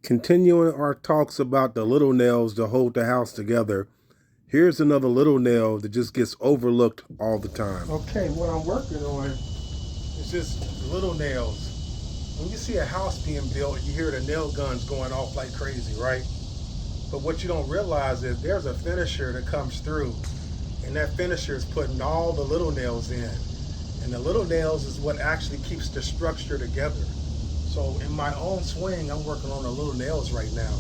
Continuing our talks about the little nails to hold the house together, here's another little nail that just gets overlooked all the time. Okay, what I'm working on is just little nails. When you see a house being built, you hear the nail guns going off like crazy, right? But what you don't realize is there's a finisher that comes through, and that finisher is putting all the little nails in. And the little nails is what actually keeps the structure together. So in my own swing, I'm working on the little nails right now.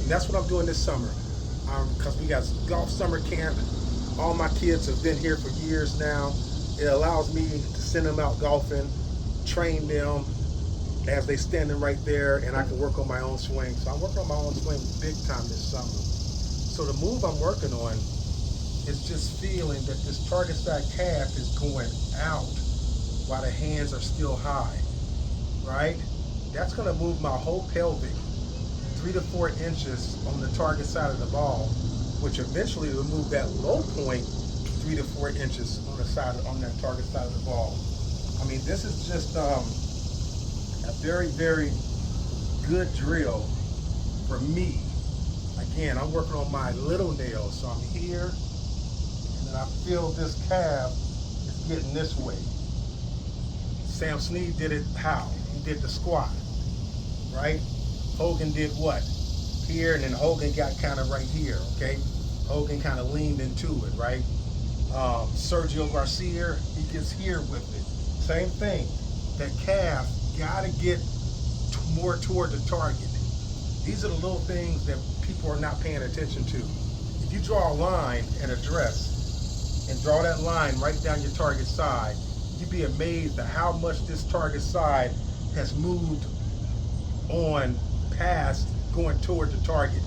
And that's what I'm doing this summer. Because we got golf summer camp. All my kids have been here for years now. It allows me to send them out golfing, train them as they standing right there, and I can work on my own swing. So I'm working on my own swing big time this summer. So the move I'm working on is just feeling that this target side calf is going out while the hands are still high. Right? That's going to move my whole pelvic 3 to 4 inches on the target side of the ball, which eventually will move that low point 3 to 4 inches on the side on that target side of the ball. I mean, this is just a very, very good drill for me. Again, I'm working on my little nails, so I'm here, and then I feel this calf is getting this way. Sam Snead did it how? He did the squat, right? Hogan did what? Here, and then Hogan got kind of right here, okay? Hogan kind of leaned into it, right? Sergio Garcia, he gets here with it. Same thing. That calf got to get more toward the target. These are the little things that people are not paying attention to. If you draw a line in a dress and draw that line right down your target side, you'd be amazed at how much this target side has moved on past going toward the target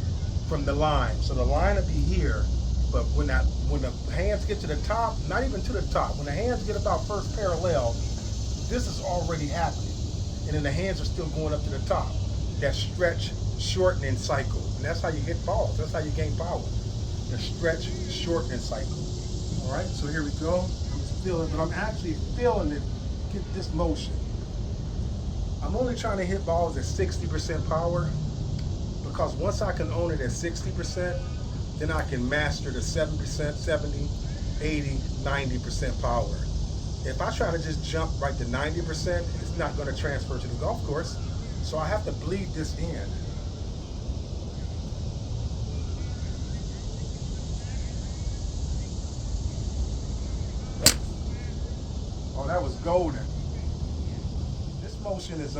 from the line. So the line will be here, but when the hands get to the top, not even to the top, when the hands get about first parallel, this is already happening. And then the hands are still going up to the top. That stretch shortening cycle. And that's how you hit balls. That's how you gain power. The stretch shortening cycle. All right, so here we go. I'm just feeling, but I'm actually feeling it, get this motion. I'm only trying to hit balls at 60% power, because once I can own it at 60%, then I can master the 7%, 70, 80, 90% power. If I try to just jump right to 90%, it's not going to transfer to the golf course. So I have to bleed this in. Oh, that was golden. This motion is,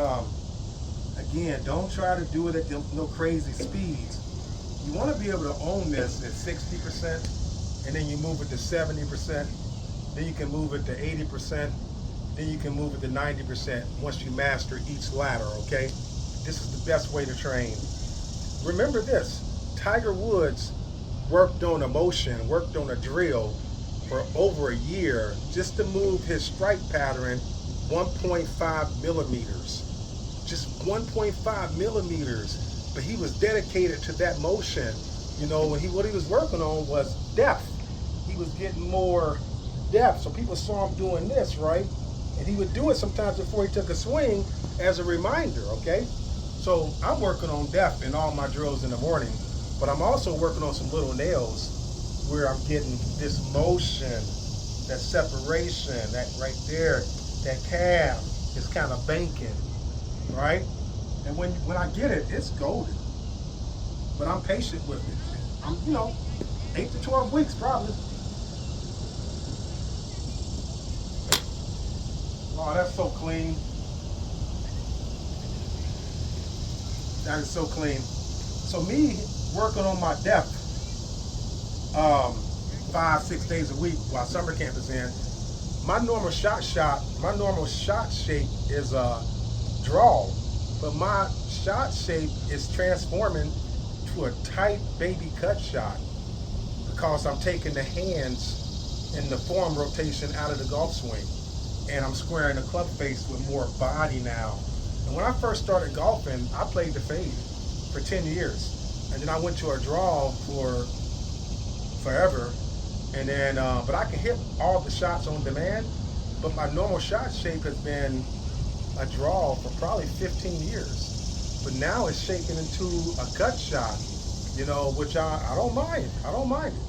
again, don't try to do it at no crazy speeds. You want to be able to own this at 60%, and then you move it to 70%, then you can move it to 80%, then you can move it to 90% once you master each ladder, okay? This is the best way to train. Remember this, Tiger Woods worked on a motion, worked on a drill for over a year just to move his strike pattern 1.5 millimeters. Just 1.5 millimeters. But he was dedicated to that motion. You know, what he was working on was depth. He was getting more depth. So people saw him doing this, right? And he would do it sometimes before he took a swing as a reminder, okay? So I'm working on depth in all my drills in the morning, but I'm also working on some little nails where I'm getting this motion, that separation, that right there, that calf is kind of banking, right? And when I get it, it's golden. But I'm patient with it. I'm, 8 to 12 weeks probably. Oh, that's so clean. That is so clean. So me working on my depth 5-6 days a week while summer camp is in, my normal shot shape is a draw, but my shot shape is transforming to a tight baby cut shot because I'm taking the hands and the form rotation out of the golf swing, and I'm squaring the club face with more body now. And when I first started golfing, I played the fade for 10 years, and then I went to a draw for forever. And then, but I can hit all the shots on demand, but my normal shot shape has been a draw for probably 15 years. But but now it's shaking into a gut shot, you know, which I don't mind. I don't mind it.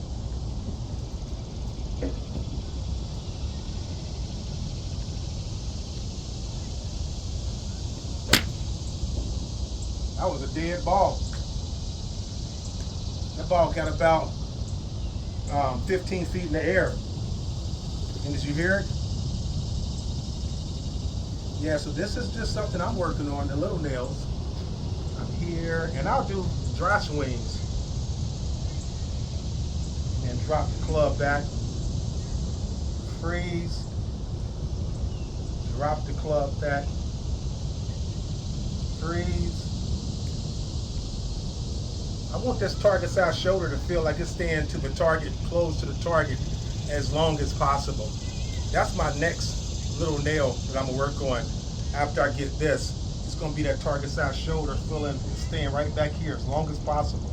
That was a dead ball. That ball got about 15 feet in the air. And did you hear it? Yeah, so this is just something I'm working on, the little nails. I'm here, and I'll do dry swings. And then drop the club back. Freeze. Drop the club back. Freeze. I want this target side shoulder to feel like it's staying to the target, close to the target as long as possible. That's my next little nail that I'm gonna work on after I get this. It's gonna be that target side shoulder feeling, staying right back here as long as possible.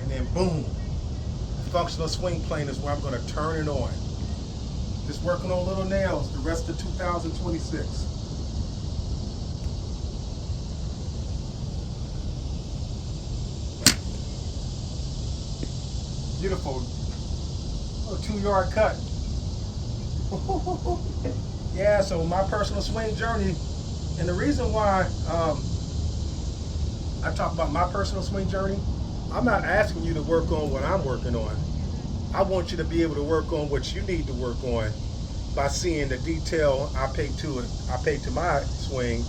And then boom, the functional swing plane is where I'm gonna turn it on. Just working on little nails the rest of 2026. Beautiful. Oh, 2-yard cut. Yeah, so my personal swing journey, and the reason why I talk about my personal swing journey, I'm not asking you to work on what I'm working on. I want you to be able to work on what you need to work on by seeing the detail I pay to my swing,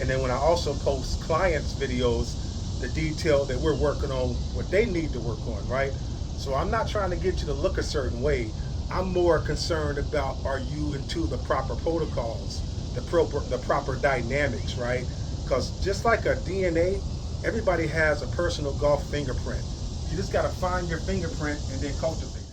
and then when I also post clients' videos, the detail that we're working on, what they need to work on, right? So I'm not trying to get you to look a certain way. I'm more concerned about, are you into the proper protocols, the proper dynamics, right? Because just like a DNA, everybody has a personal golf fingerprint. You just got to find your fingerprint and then cultivate.